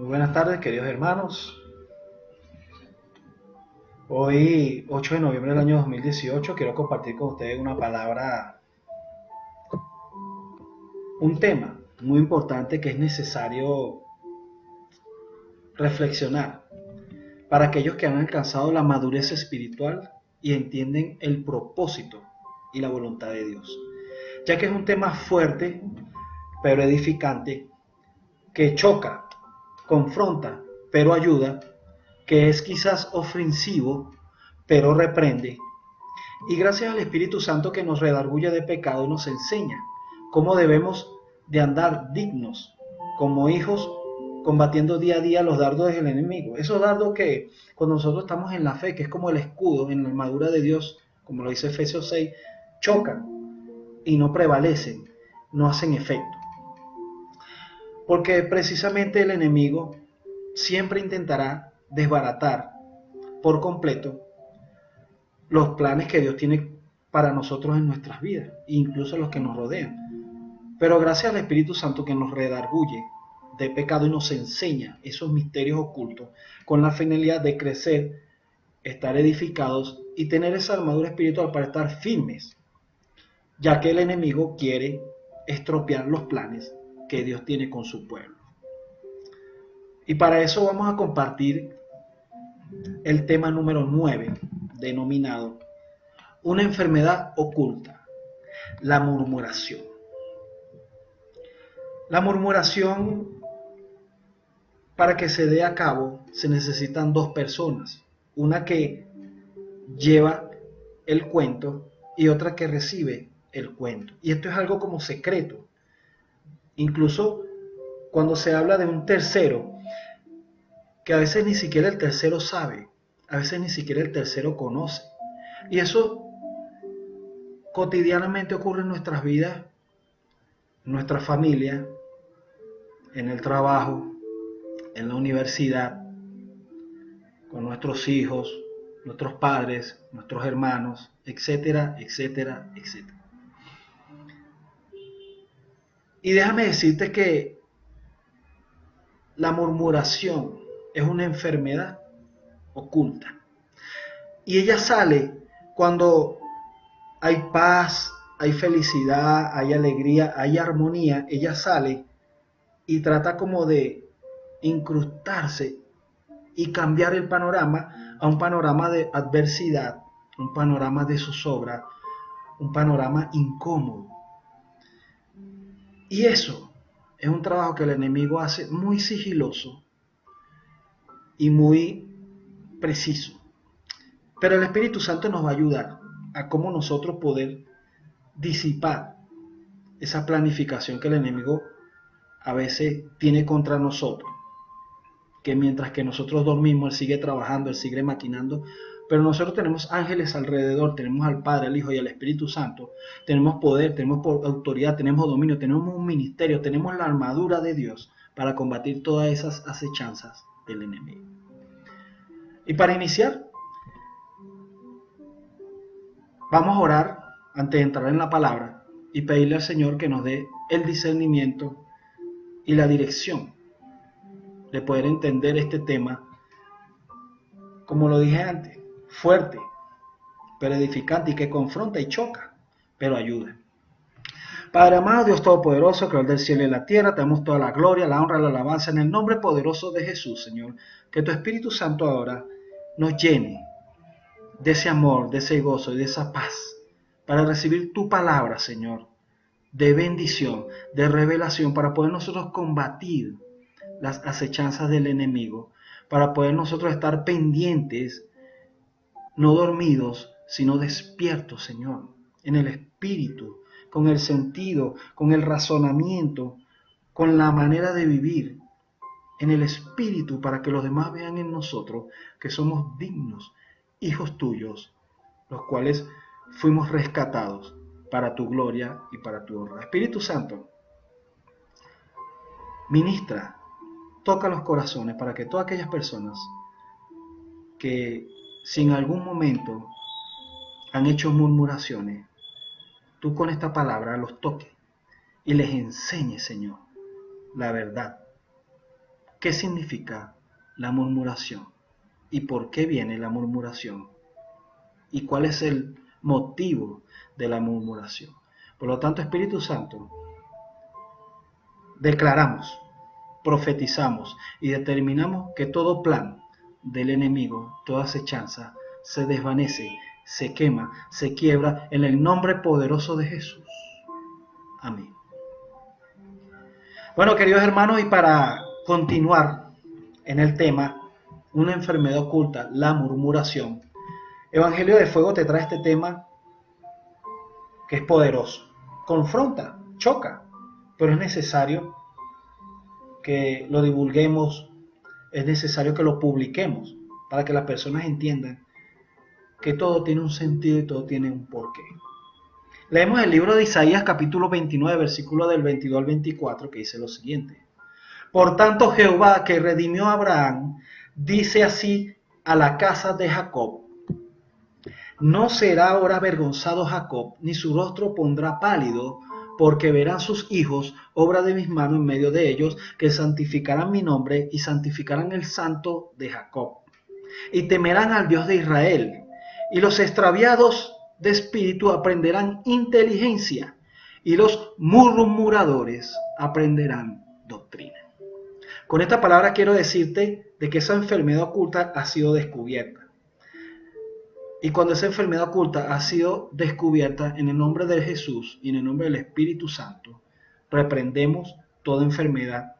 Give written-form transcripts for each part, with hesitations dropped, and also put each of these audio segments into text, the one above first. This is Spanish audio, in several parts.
Muy buenas tardes, queridos hermanos. Hoy, 8 de noviembre del año 2018, quiero compartir con ustedes una palabra, un tema muy importante que es necesario reflexionar para aquellos que han alcanzado la madurez espiritual y entienden el propósito y la voluntad de Dios, ya que es un tema fuerte, pero edificante, que choca, confronta, pero ayuda, que es quizás ofensivo, pero reprende, y gracias al Espíritu Santo que nos redarguye de pecado y nos enseña cómo debemos de andar dignos como hijos, combatiendo día a día los dardos del enemigo. Esos dardos que cuando nosotros estamos en la fe, que es como el escudo en la armadura de Dios, como lo dice Efesios 6, chocan y no prevalecen, no hacen efecto. Porque precisamente el enemigo siempre intentará desbaratar por completo los planes que Dios tiene para nosotros en nuestras vidas, incluso los que nos rodean. Pero gracias al Espíritu Santo que nos redarguye de pecado y nos enseña esos misterios ocultos con la finalidad de crecer, estar edificados y tener esa armadura espiritual para estar firmes, ya que el enemigo quiere estropear los planes que Dios tiene con su pueblo. Y para eso vamos a compartir el tema número 9, denominado una enfermedad oculta, la murmuración. La murmuración, para que se dé a cabo, se necesitan dos personas. Una que lleva el cuento y otra que recibe el cuento. Y esto es algo como secreto. Incluso cuando se habla de un tercero, que a veces ni siquiera el tercero sabe, a veces ni siquiera el tercero conoce. Y eso cotidianamente ocurre en nuestras vidas, en nuestra familia, en el trabajo, en la universidad, con nuestros hijos, nuestros padres, nuestros hermanos, etcétera, etcétera, etcétera. Y déjame decirte que la murmuración es una enfermedad oculta. Y ella sale cuando hay paz, hay felicidad, hay alegría, hay armonía. Ella sale y trata como de incrustarse y cambiar el panorama a un panorama de adversidad, un panorama de zozobra, un panorama incómodo. Y eso es un trabajo que el enemigo hace muy sigiloso y muy preciso. Pero el Espíritu Santo nos va a ayudar a cómo nosotros poder disipar esa planificación que el enemigo a veces tiene contra nosotros. Que mientras que nosotros dormimos, Él sigue trabajando, Él sigue maquinando, pero nosotros tenemos ángeles alrededor, tenemos al Padre, al Hijo y al Espíritu Santo, tenemos poder, tenemos autoridad, tenemos dominio, tenemos un ministerio, tenemos la armadura de Dios para combatir todas esas acechanzas del enemigo. Y para iniciar, vamos a orar antes de entrar en la palabra y pedirle al Señor que nos dé el discernimiento y la dirección de poder entender este tema, como lo dije antes, fuerte, pero edificante y que confronta y choca, pero ayuda. Padre amado, Dios Todopoderoso, Creador del cielo y la tierra, te damos toda la gloria, la honra, la alabanza en el nombre poderoso de Jesús, Señor. Que tu Espíritu Santo ahora nos llene de ese amor, de ese gozo y de esa paz para recibir tu palabra, Señor, de bendición, de revelación, para poder nosotros combatir las acechanzas del enemigo, para poder nosotros estar pendientes, no dormidos, sino despiertos, Señor, en el espíritu, con el sentido, con el razonamiento, con la manera de vivir, en el espíritu, para que los demás vean en nosotros que somos dignos, hijos tuyos, los cuales fuimos rescatados para tu gloria y para tu honra. Espíritu Santo, ministra, toca los corazones para que todas aquellas personas que si en algún momento han hecho murmuraciones, tú con esta palabra los toques y les enseñes, Señor, la verdad, ¿qué significa la murmuración? ¿Y por qué viene la murmuración? ¿Y cuál es el motivo de la murmuración? Por lo tanto, Espíritu Santo, declaramos, profetizamos y determinamos que todo plan del enemigo, toda acechanza, se desvanece, se quema, se quiebra en el nombre poderoso de Jesús. Amén. Bueno, queridos hermanos, y para continuar en el tema, una enfermedad oculta, la murmuración, Evangelio de Fuego te trae este tema que es poderoso, confronta, choca, pero es necesario que lo divulguemos, es necesario que lo publiquemos para que las personas entiendan que todo tiene un sentido y todo tiene un porqué. Leemos el libro de Isaías capítulo 29, versículo del 22 al 24, que dice lo siguiente: Por tanto Jehová, que redimió a Abraham, dice así a la casa de Jacob: No será ahora avergonzado Jacob, ni su rostro pondrá pálido, porque verán sus hijos, obra de mis manos en medio de ellos, que santificarán mi nombre y santificarán el santo de Jacob. Y temerán al Dios de Israel, y los extraviados de espíritu aprenderán inteligencia, y los murmuradores aprenderán doctrina. Con esta palabra quiero decirte de que esa enfermedad oculta ha sido descubierta. Y cuando esa enfermedad oculta ha sido descubierta, en el nombre de Jesús y en el nombre del Espíritu Santo, reprendemos toda enfermedad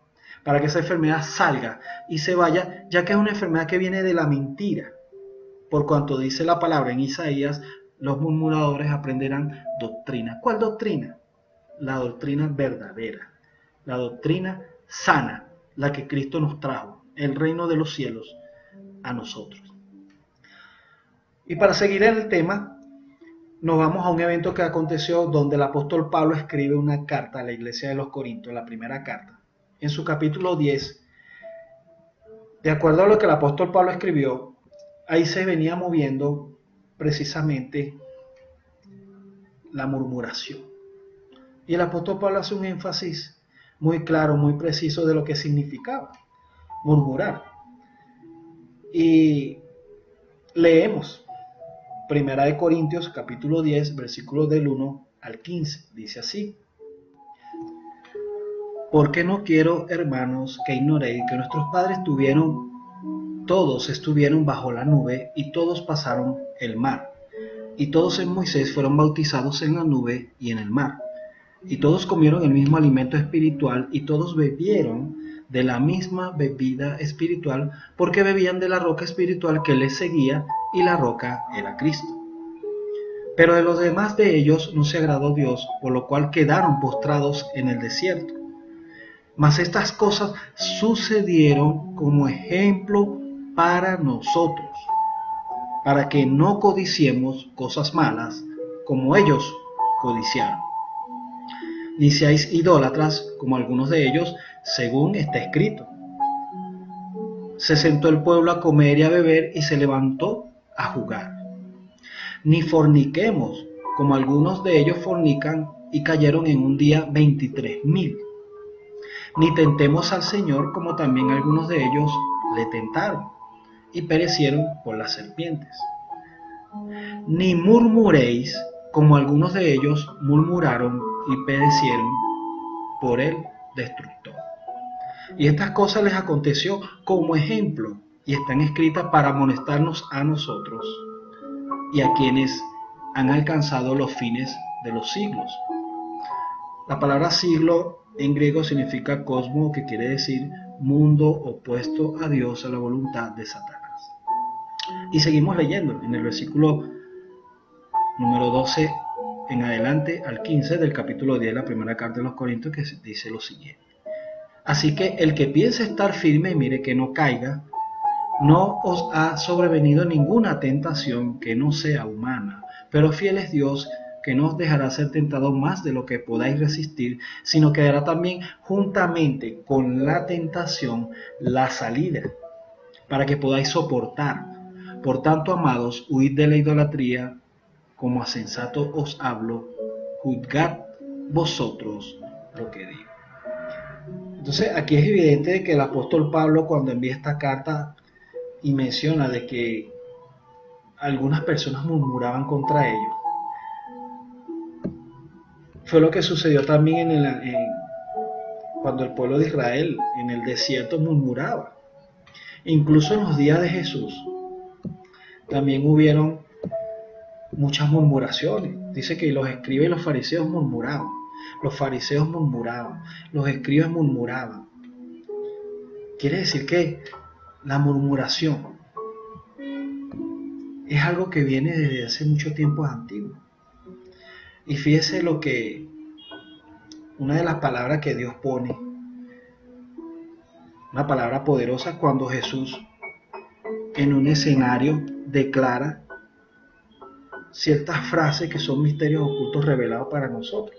para que esa enfermedad salga y se vaya, ya que es una enfermedad que viene de la mentira. Por cuanto dice la palabra en Isaías, los murmuradores aprenderán doctrina. ¿Cuál doctrina? La doctrina verdadera, la doctrina sana, la que Cristo nos trajo, el reino de los cielos, a nosotros. Y para seguir en el tema, nos vamos a un evento que aconteció donde el apóstol Pablo escribe una carta a la iglesia de los Corintios, la primera carta. En su capítulo 10, de acuerdo a lo que el apóstol Pablo escribió, ahí se venía moviendo precisamente la murmuración. Y el apóstol Pablo hace un énfasis muy claro, muy preciso de lo que significaba murmurar. Y leemos Primera de Corintios, capítulo 10, versículos del 1 al 15. Dice así: Porque no quiero, hermanos, que ignoréis que nuestros padres todos estuvieron bajo la nube y todos pasaron el mar. Y todos en Moisés fueron bautizados en la nube y en el mar. Y todos comieron el mismo alimento espiritual y todos bebieron de la misma bebida espiritual, porque bebían de la roca espiritual que les seguía, y la roca era Cristo. Pero de los demás de ellos no se agradó Dios, por lo cual quedaron postrados en el desierto. Mas estas cosas sucedieron como ejemplo para nosotros, para que no codiciemos cosas malas como ellos codiciaron. Ni seáis idólatras como algunos de ellos, según está escrito: Se sentó el pueblo a comer y a beber y se levantó a jugar. Ni forniquemos como algunos de ellos fornican y cayeron en un día 23,000. Ni tentemos al Señor como también algunos de ellos le tentaron y perecieron por las serpientes. Ni murmuréis como algunos de ellos murmuraron y perecieron por el destructor. Y estas cosas les aconteció como ejemplo y están escritas para amonestarnos a nosotros y a quienes han alcanzado los fines de los siglos. La palabra siglo en griego significa cosmo, que quiere decir mundo opuesto a Dios, a la voluntad de Satanás. Y seguimos leyendo en el versículo número 12 en adelante al 15 del capítulo 10 de la primera carta de los Corintios, que dice lo siguiente: Así que el que piense estar firme, mire que no caiga. No os ha sobrevenido ninguna tentación que no sea humana, pero fiel es Dios, que no os dejará ser tentado más de lo que podáis resistir, sino que dará también juntamente con la tentación la salida, para que podáis soportar. Por tanto, amados, huid de la idolatría. Como a sensato os hablo, juzgad vosotros lo que digo. Entonces aquí es evidente de que el apóstol Pablo, cuando envía esta carta y menciona de que algunas personas murmuraban contra ellos, fue lo que sucedió también cuando el pueblo de Israel en el desierto murmuraba. Incluso en los días de Jesús también hubieron muchas murmuraciones. Dice que los escribas y los fariseos murmuraban. Los fariseos murmuraban. Los escribas murmuraban. Quiere decir que la murmuración es algo que viene desde hace mucho tiempo antiguo. Y fíjese lo que una de las palabras que Dios pone, una palabra poderosa, cuando Jesús en un escenario declara ciertas frases que son misterios ocultos revelados para nosotros.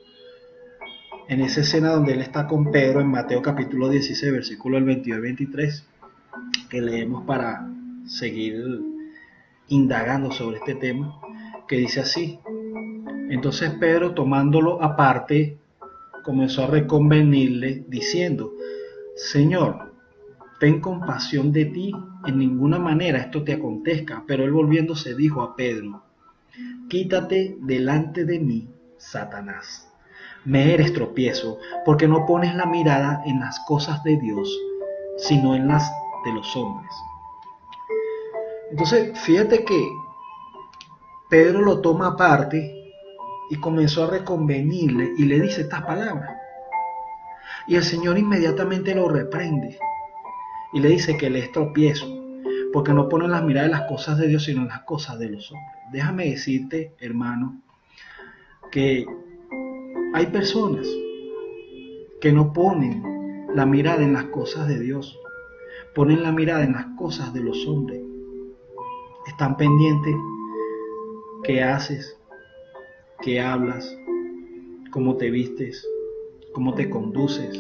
En esa escena donde él está con Pedro en Mateo capítulo 16, versículo del 22 y 23, que leemos para seguir indagando sobre este tema, que dice así: entonces Pedro, tomándolo aparte, comenzó a reconvenirle diciendo: Señor, ten compasión de ti, en ninguna manera esto te acontezca. Pero él, volviéndose, dijo a Pedro: quítate delante de mí, Satanás. Me eres tropiezo, porque no pones la mirada en las cosas de Dios, sino en las de los hombres. Entonces, fíjate que Pedro lo toma aparte y comenzó a reconvenirle y le dice estas palabras. Y el Señor inmediatamente lo reprende y le dice que él es tropiezo, porque no pone las miradas en las cosas de Dios, sino en las cosas de los hombres. Déjame decirte, hermano, que hay personas que no ponen la mirada en las cosas de Dios, ponen la mirada en las cosas de los hombres. Están pendientes qué haces, qué hablas, cómo te vistes, cómo te conduces.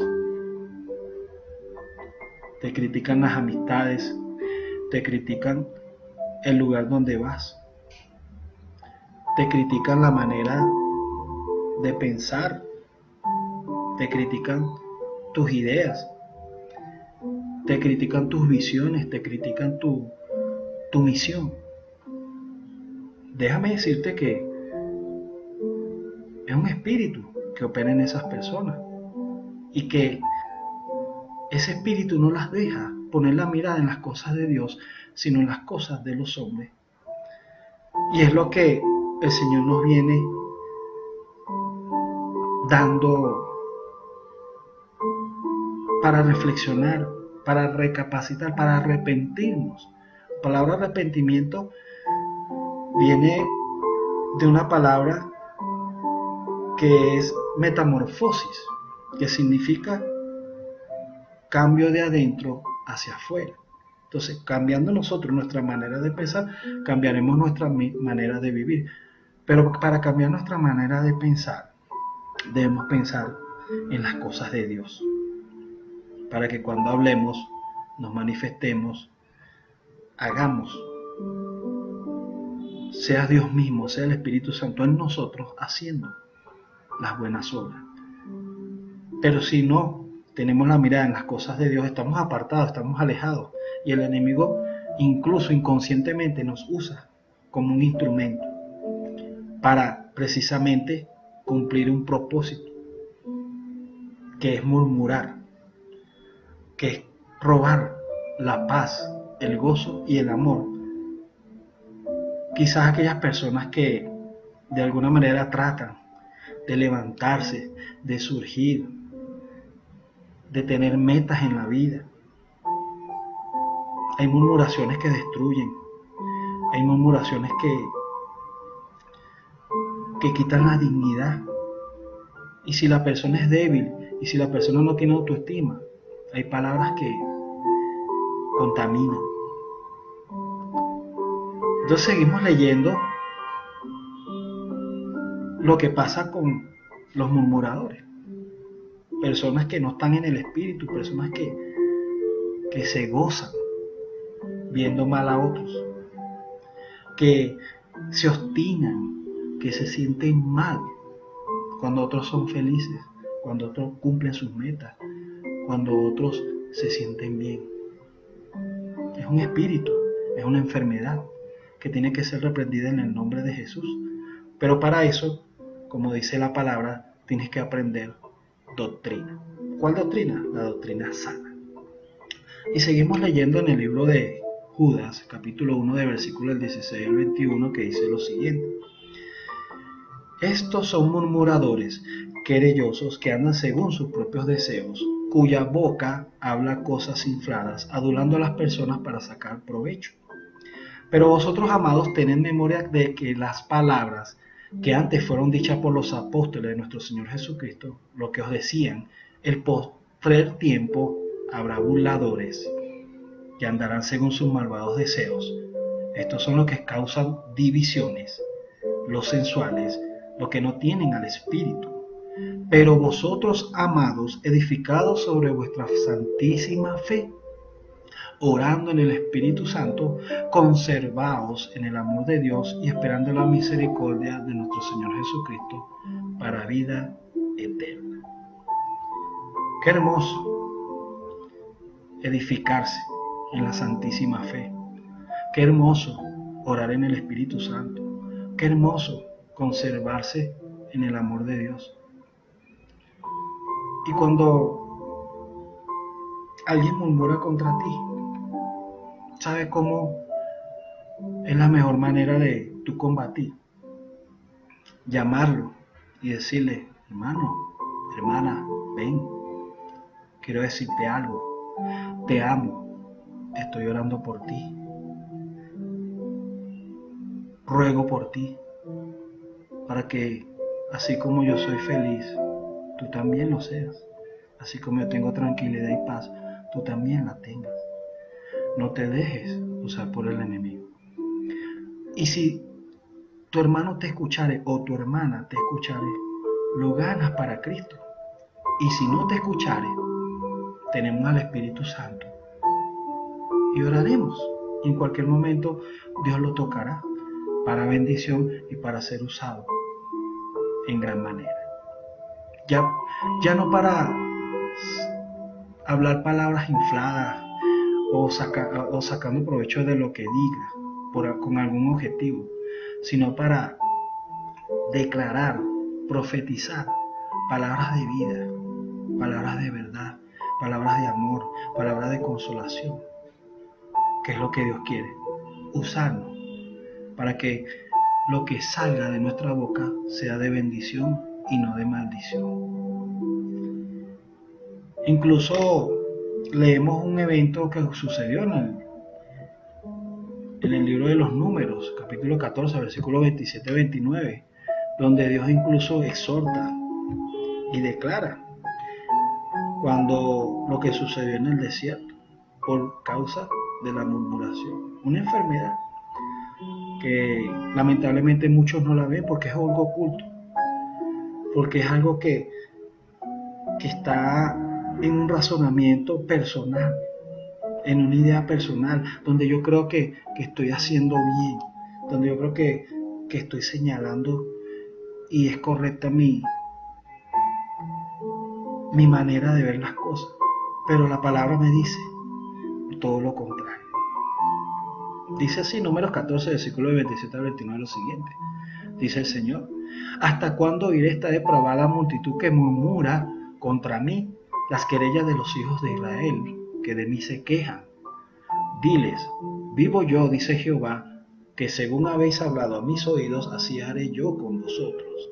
Te critican las amistades, te critican el lugar donde vas, te critican la manera de pensar, te critican tus ideas, te critican tus visiones, te critican tu misión. Déjame decirte que es un espíritu que opera en esas personas y que ese espíritu no las deja poner la mirada en las cosas de Dios, sino en las cosas de los hombres. Y es lo que el Señor nos viene dando para reflexionar, para recapacitar, para arrepentirnos. La palabra arrepentimiento viene de una palabra que es metamorfosis, que significa cambio de adentro hacia afuera. Entonces, cambiando nosotros nuestra manera de pensar, cambiaremos nuestra manera de vivir. Pero para cambiar nuestra manera de pensar, debemos pensar en las cosas de Dios, para que cuando hablemos, nos manifestemos, hagamos, sea Dios mismo, sea el Espíritu Santo en nosotros haciendo las buenas obras. Pero si no tenemos la mirada en las cosas de Dios, estamos apartados, estamos alejados, y el enemigo incluso inconscientemente nos usa como un instrumento para precisamente cumplir un propósito, que es murmurar, que es robar la paz, el gozo y el amor. Quizás aquellas personas que de alguna manera tratan de levantarse, de surgir, de tener metas en la vida. Hay murmuraciones que destruyen, hay murmuraciones que quitan la dignidad. Y si la persona es débil, y si la persona no tiene autoestima, hay palabras que contaminan. Entonces seguimos leyendo lo que pasa con los murmuradores. Personas que no están en el espíritu, personas que se gozan viendo mal a otros, que se obstinan, que se sienten mal cuando otros son felices, cuando otros cumplen sus metas, cuando otros se sienten bien. Es un espíritu, es una enfermedad que tiene que ser reprendida en el nombre de Jesús. Pero para eso, como dice la palabra, tienes que aprender doctrina. ¿Cuál doctrina? La doctrina sana. Y seguimos leyendo en el libro de Judas, capítulo 1, de versículos 16 al 21, que dice lo siguiente. Estos son murmuradores, querellosos, que andan según sus propios deseos, cuya boca habla cosas infladas, adulando a las personas para sacar provecho. Pero vosotros, amados, tened memoria de que las palabras que antes fueron dichas por los apóstoles de nuestro Señor Jesucristo, lo que os decían, el postrer tiempo habrá burladores que andarán según sus malvados deseos. Estos son los que causan divisiones, los sensuales, los que no tienen al Espíritu. Pero vosotros, amados, edificados sobre vuestra santísima fe, orando en el Espíritu Santo, conservaos en el amor de Dios y esperando la misericordia de nuestro Señor Jesucristo para vida eterna. Qué hermoso edificarse en la santísima fe. Qué hermoso orar en el Espíritu Santo. Qué hermoso conservarse en el amor de Dios. Y cuando alguien murmura contra ti, ¿sabes cómo es la mejor manera de tú combatir? Llamarlo y decirle, hermano, hermana, ven, quiero decirte algo, te amo, estoy orando por ti, ruego por ti, para que así como yo soy feliz, tú también lo seas. Así como yo tengo tranquilidad y paz, tú también la tengas. No te dejes usar por el enemigo. Y si tu hermano te escuchare o tu hermana te escuchare, lo ganas para Cristo. Y si no te escuchare, tenemos al Espíritu Santo y oraremos. Y en cualquier momento Dios lo tocará para bendición y para ser usado en gran manera. Ya no para hablar palabras infladas o sacando provecho de lo que diga con algún objetivo, sino para declarar, profetizar palabras de vida, palabras de verdad, palabras de amor, palabras de consolación, que es lo que Dios quiere, usarnos para que lo que salga de nuestra boca sea de bendición y no de maldición. Incluso leemos un evento que sucedió en el libro de los Números, capítulo 14, versículos 27-29, donde Dios incluso exhorta y declara cuando lo que sucedió en el desierto por causa de la murmuración, una enfermedad que lamentablemente muchos no la ven porque es algo oculto, porque es algo que está en un razonamiento personal, en una idea personal, donde yo creo que estoy haciendo bien, donde yo creo que estoy señalando y es correcta mi manera de ver las cosas. Pero la palabra me dice todo lo contrario. Dice así, Números 14, versículos 27 al 29, lo siguiente. Dice el Señor: ¿hasta cuándo oiré esta depravada multitud que murmura contra mí las querellas de los hijos de Israel, que de mí se quejan? Diles, vivo yo, dice Jehová, que según habéis hablado a mis oídos, así haré yo con vosotros.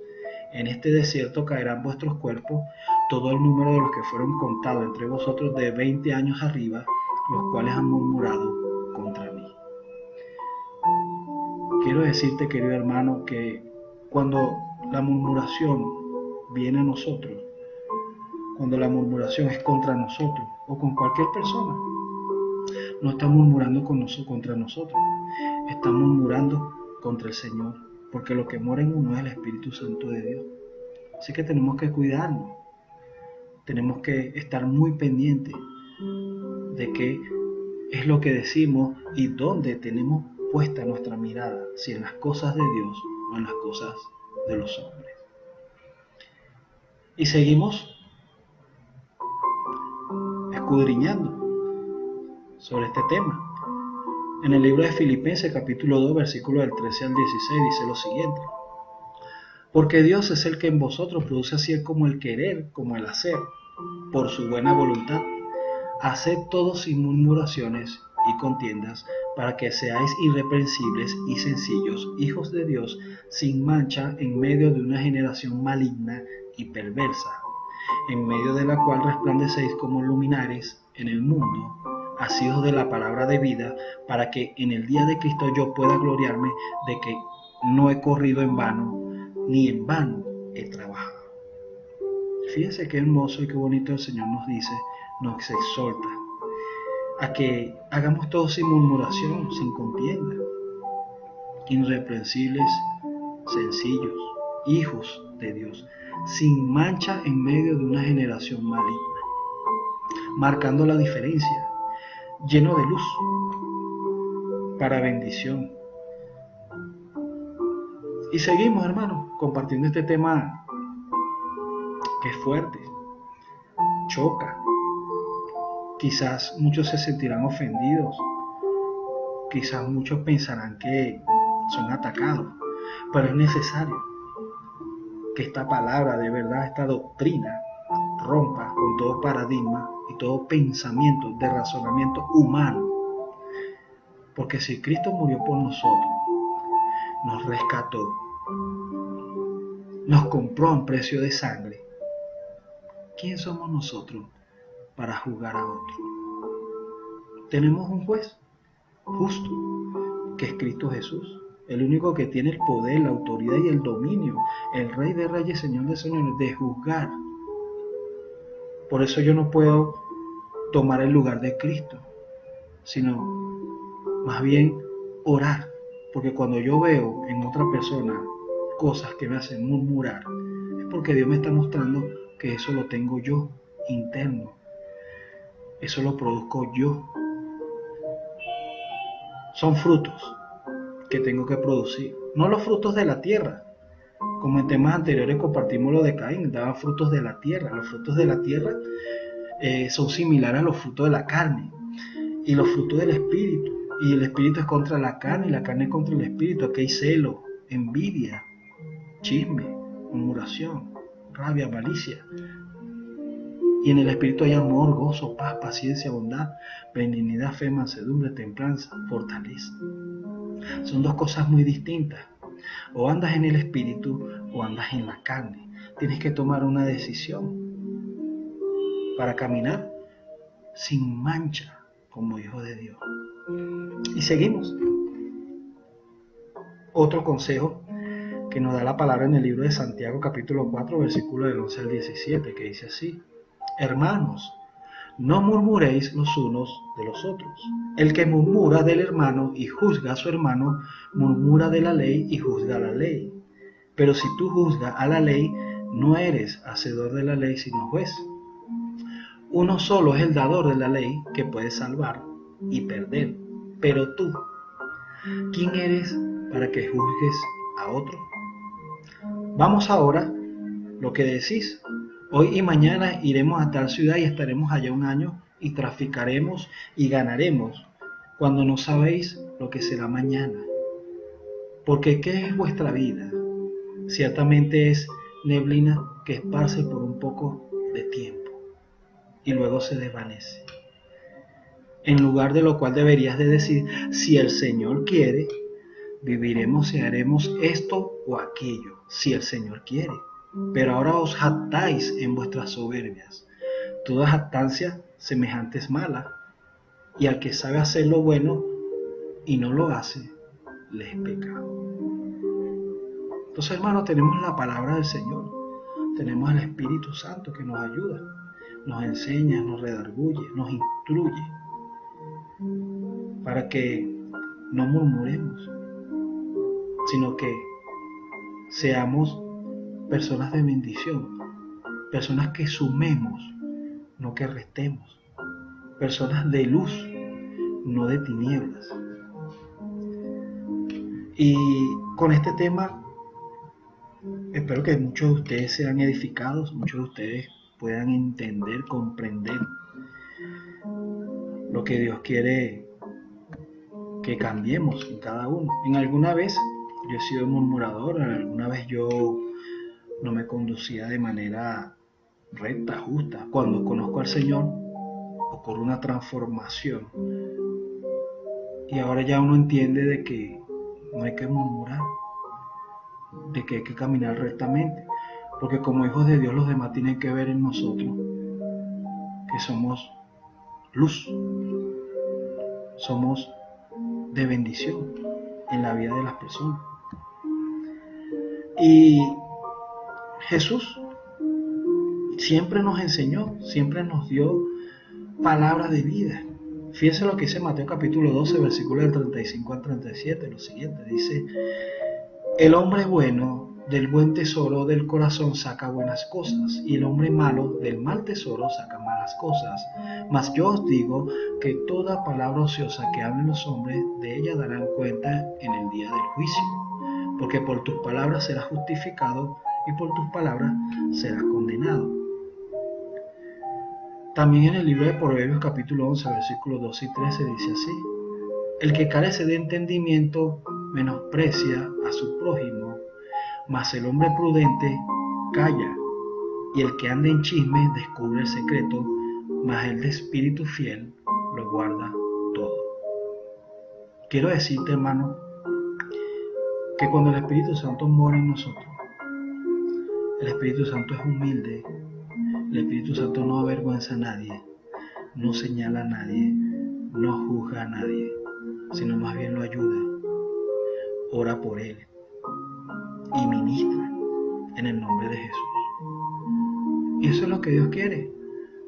En este desierto caerán vuestros cuerpos, todo el número de los que fueron contados entre vosotros de 20 años arriba, los cuales han murmurado contra mí. Quiero decirte, querido hermano, que cuando la murmuración viene a nosotros, cuando la murmuración es contra nosotros o con cualquier persona, no está murmurando contra nosotros, está murmurando contra el Señor, porque lo que mora en uno es el Espíritu Santo de Dios. Así que tenemos que cuidarnos, tenemos que estar muy pendientes de qué es lo que decimos y dónde tenemos puesta nuestra mirada, si en las cosas de Dios o en las cosas de los hombres. Y seguimos escudriñando sobre este tema. En el libro de Filipenses capítulo 2, versículos del 13 al 16 dice lo siguiente: porque Dios es el que en vosotros produce así como el querer como el hacer, por su buena voluntad. Haced todo sin murmuraciones y contiendas, para que seáis irreprensibles y sencillos, hijos de Dios, sin mancha, en medio de una generación maligna y perversa, en medio de la cual resplandecéis como luminares en el mundo, asidos de la palabra de vida, para que en el día de Cristo yo pueda gloriarme de que no he corrido en vano, ni en vano he trabajado. Fíjense qué hermoso y qué bonito el Señor nos dice, nos exhorta a que hagamos todo sin murmuración, sin contienda, irreprensibles, sencillos, hijos de Dios, sin mancha en medio de una generación maligna, marcando la diferencia, lleno de luz, para bendición. Y seguimos, hermanos, compartiendo este tema que es fuerte, choca. Quizás muchos se sentirán ofendidos, quizás muchos pensarán que son atacados, pero es necesario que esta palabra de verdad, esta doctrina, rompa con todo paradigma y todo pensamiento de razonamiento humano. Porque si Cristo murió por nosotros, nos rescató, nos compró a un precio de sangre, ¿quién somos nosotros para juzgar a otro? Tenemos un juez justo, que es Cristo Jesús, el único que tiene el poder, la autoridad y el dominio, el Rey de Reyes, Señor de Señores, de juzgar. Por eso yo no puedo tomar el lugar de Cristo, sino más bien orar, porque cuando yo veo en otra persona cosas que me hacen murmurar, es porque Dios me está mostrando que eso lo tengo yo interno, eso lo produzco yo. Son frutos que tengo que producir, no los frutos de la tierra. Como en temas anteriores compartimos lo de Caín, daba frutos de la tierra. Los frutos de la tierra son similares a los frutos de la carne y los frutos del espíritu. Y el espíritu es contra la carne y la carne es contra el espíritu. Aquí hay celo, envidia, chisme, murmuración, rabia, malicia. Y en el espíritu hay amor, gozo, paz, paciencia, bondad, benignidad, fe, mansedumbre, templanza, fortaleza. Son dos cosas muy distintas. O andas en el espíritu o andas en la carne. Tienes que tomar una decisión para caminar sin mancha como hijo de Dios. Y seguimos. Otro consejo que nos da la palabra en el libro de Santiago capítulo 4 versículo del 11 al 17, que dice así: hermanos, no murmuréis los unos de los otros. El que murmura del hermano y juzga a su hermano, murmura de la ley y juzga a la ley. Pero si tú juzgas a la ley, no eres hacedor de la ley, sino juez. Uno solo es el dador de la ley, que puede salvar y perder. Pero tú, ¿quién eres para que juzgues a otro? Vamos ahora, lo que decís. Hoy y mañana iremos a tal ciudad y estaremos allá un año y traficaremos y ganaremos, cuando no sabéis lo que será mañana. Porque ¿qué es vuestra vida? Ciertamente es neblina que esparce por un poco de tiempo y luego se desvanece. En lugar de lo cual deberías de decir: si el Señor quiere, viviremos y haremos esto o aquello, si el Señor quiere. Pero ahora os jactáis en vuestras soberbias. Toda jactancia semejante es mala, y al que sabe hacer lo bueno y no lo hace, le es pecado. Entonces, hermanos, tenemos la palabra del Señor, tenemos el Espíritu Santo que nos ayuda, nos enseña, nos redarguye, nos instruye, para que no murmuremos, sino que seamos personas de bendición, personas que sumemos, no que restemos, personas de luz, no de tinieblas. Y con este tema espero que muchos de ustedes sean edificados, muchos de ustedes puedan entender, comprender lo que Dios quiere que cambiemos en cada uno. En alguna vez yo he sido murmurador, en alguna vez yo no me conducía de manera recta, justa. Cuando conozco al Señor, ocurre una transformación. Y ahora ya uno entiende de que no hay que murmurar, de que hay que caminar rectamente. Porque como hijos de Dios, los demás tienen que ver en nosotros que somos luz, somos de bendición en la vida de las personas. Y Jesús siempre nos enseñó, siempre nos dio palabras de vida. Fíjense lo que dice Mateo capítulo 12, versículos del 35 al 37, lo siguiente, dice: el hombre bueno del buen tesoro del corazón saca buenas cosas, y el hombre malo del mal tesoro saca malas cosas. Mas yo os digo que toda palabra ociosa que hablen los hombres, de ella darán cuenta en el día del juicio. Porque por tus palabras serás justificado, y por tus palabras serás condenado. También en el libro de Proverbios capítulo 11, versículos 12 y 13 dice así: el que carece de entendimiento menosprecia a su prójimo, mas el hombre prudente calla, y el que anda en chisme descubre el secreto, mas el de espíritu fiel lo guarda todo. Quiero decirte, hermano, que cuando el Espíritu Santo mora en nosotros, el Espíritu Santo es humilde, el Espíritu Santo no avergüenza a nadie, no señala a nadie, no juzga a nadie, sino más bien lo ayuda, ora por él y ministra en el nombre de Jesús. Y eso es lo que Dios quiere,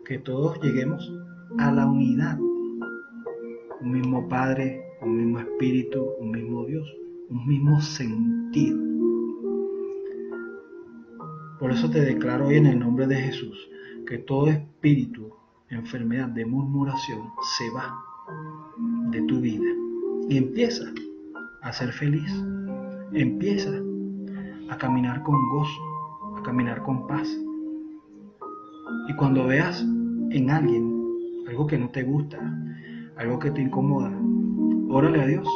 que todos lleguemos a la unidad, un mismo Padre, un mismo Espíritu, un mismo Dios, un mismo sentir. Por eso te declaro hoy en el nombre de Jesús que todo espíritu, enfermedad de murmuración se va de tu vida y empieza a ser feliz, empieza a caminar con gozo, a caminar con paz. Y cuando veas en alguien algo que no te gusta, algo que te incomoda, órale a Dios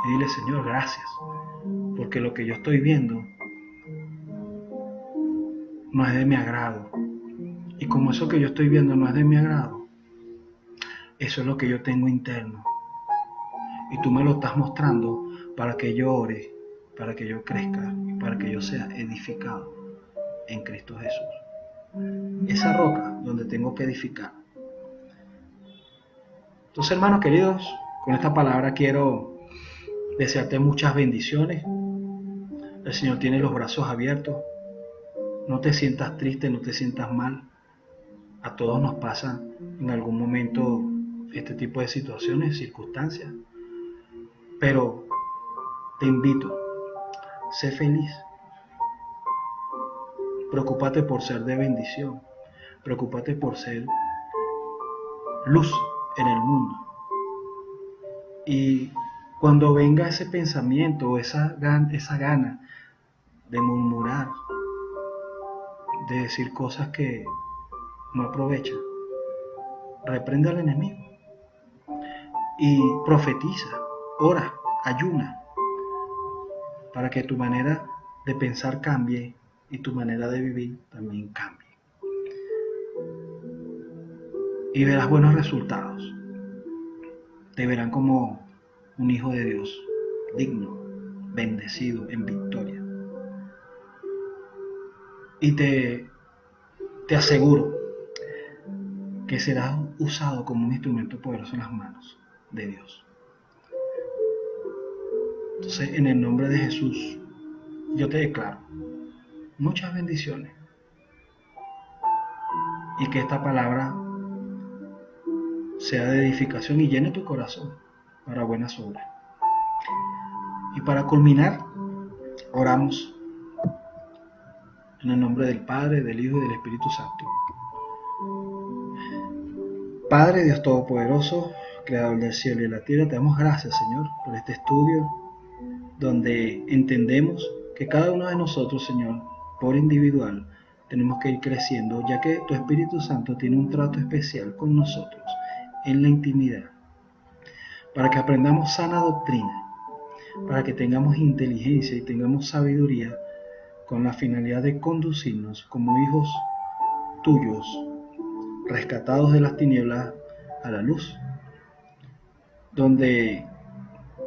y dile: Señor, gracias, porque lo que yo estoy viendo no es de mi agrado. Y como eso que yo estoy viendo no es de mi agrado, eso es lo que yo tengo interno. Y tú me lo estás mostrando para que yo ore, para que yo crezca, para que yo sea edificado en Cristo Jesús. Esa roca donde tengo que edificar. Entonces, hermanos queridos, con esta palabra quiero desearte muchas bendiciones. El Señor tiene los brazos abiertos. No te sientas triste, no te sientas mal. A todos nos pasa en algún momento este tipo de situaciones, circunstancias. Pero te invito, sé feliz. Preocúpate por ser de bendición. Preocúpate por ser luz en el mundo. Y cuando venga ese pensamiento, esa gana de murmurar, de decir cosas que no aprovechan, reprende al enemigo y profetiza, ora, ayuna, para que tu manera de pensar cambie y tu manera de vivir también cambie. Y verás buenos resultados. Te verán como un hijo de Dios, digno, bendecido, en victoria. Y te aseguro que serás usado como un instrumento poderoso en las manos de Dios. Entonces, en el nombre de Jesús, yo te declaro muchas bendiciones. Y que esta palabra sea de edificación y llene tu corazón para buenas obras. Y para culminar, oramos en el nombre del Padre, del Hijo y del Espíritu Santo. Padre Dios Todopoderoso, Creador del cielo y la tierra, te damos gracias, Señor, por este estudio donde entendemos que cada uno de nosotros, Señor, por individual, tenemos que ir creciendo, ya que tu Espíritu Santo tiene un trato especial con nosotros en la intimidad, para que aprendamos sana doctrina, para que tengamos inteligencia y tengamos sabiduría con la finalidad de conducirnos como hijos tuyos, rescatados de las tinieblas a la luz, donde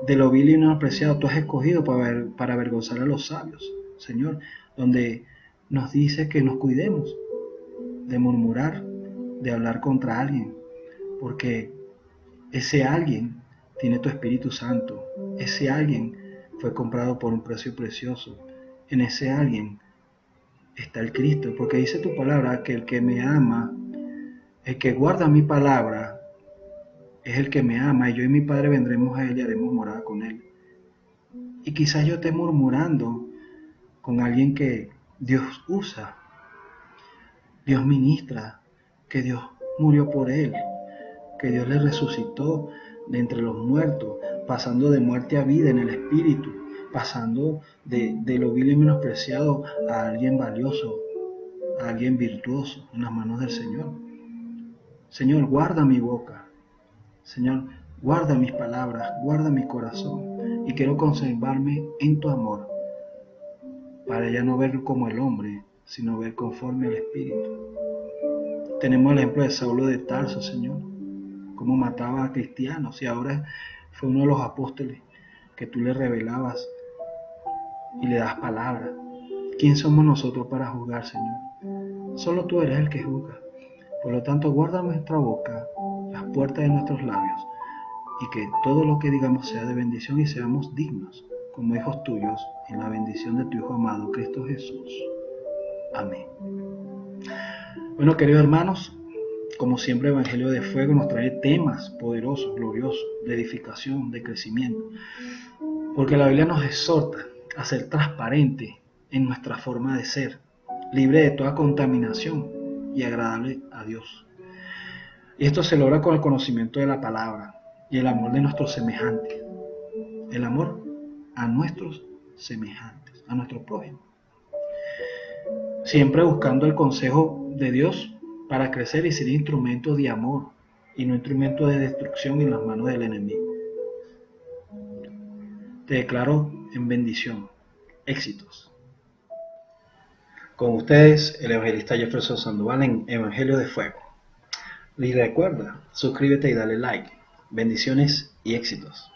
de lo vil y no apreciado tú has escogido para avergonzar a los sabios, Señor, donde nos dice que nos cuidemos de murmurar, de hablar contra alguien, porque ese alguien tiene tu Espíritu Santo, ese alguien fue comprado por un precio precioso, en ese alguien está el Cristo, porque dice tu palabra que el que me ama, el que guarda mi palabra, es el que me ama, y yo y mi Padre vendremos a él y haremos morada con él. Y quizás yo esté murmurando con alguien que Dios usa, Dios ministra, que Dios murió por él, que Dios le resucitó de entre los muertos, pasando de muerte a vida en el Espíritu, pasando de lo vil y menospreciado a alguien valioso, a alguien virtuoso en las manos del Señor. Señor, guarda mi boca. Señor, guarda mis palabras, guarda mi corazón, y quiero conservarme en tu amor, para ya no ver como el hombre, sino ver conforme al Espíritu. Tenemos el ejemplo de Saulo de Tarso, Señor, cómo mataba a cristianos, y ahora fue uno de los apóstoles que tú le revelabas y le das palabra. ¿Quién somos nosotros para juzgar, Señor? Solo tú eres el que juzga. Por lo tanto, guarda nuestra boca, las puertas de nuestros labios, y que todo lo que digamos sea de bendición y seamos dignos, como hijos tuyos, en la bendición de tu Hijo amado, Cristo Jesús. Amén. Bueno, queridos hermanos, como siempre, Evangelio de Fuego nos trae temas poderosos, gloriosos, de edificación, de crecimiento, porque la Biblia nos exhorta a ser transparente en nuestra forma de ser, libre de toda contaminación y agradable a Dios. Y esto se logra con el conocimiento de la palabra y el amor de nuestros semejantes, el amor a nuestros semejantes, a nuestro prójimo. Siempre buscando el consejo de Dios para crecer y ser instrumento de amor y no instrumento de destrucción en las manos del enemigo. Te declaro en bendición, éxitos. Con ustedes, el evangelista Jefferson Sandoval en Evangelio de Fuego. Y recuerda, suscríbete y dale like. Bendiciones y éxitos.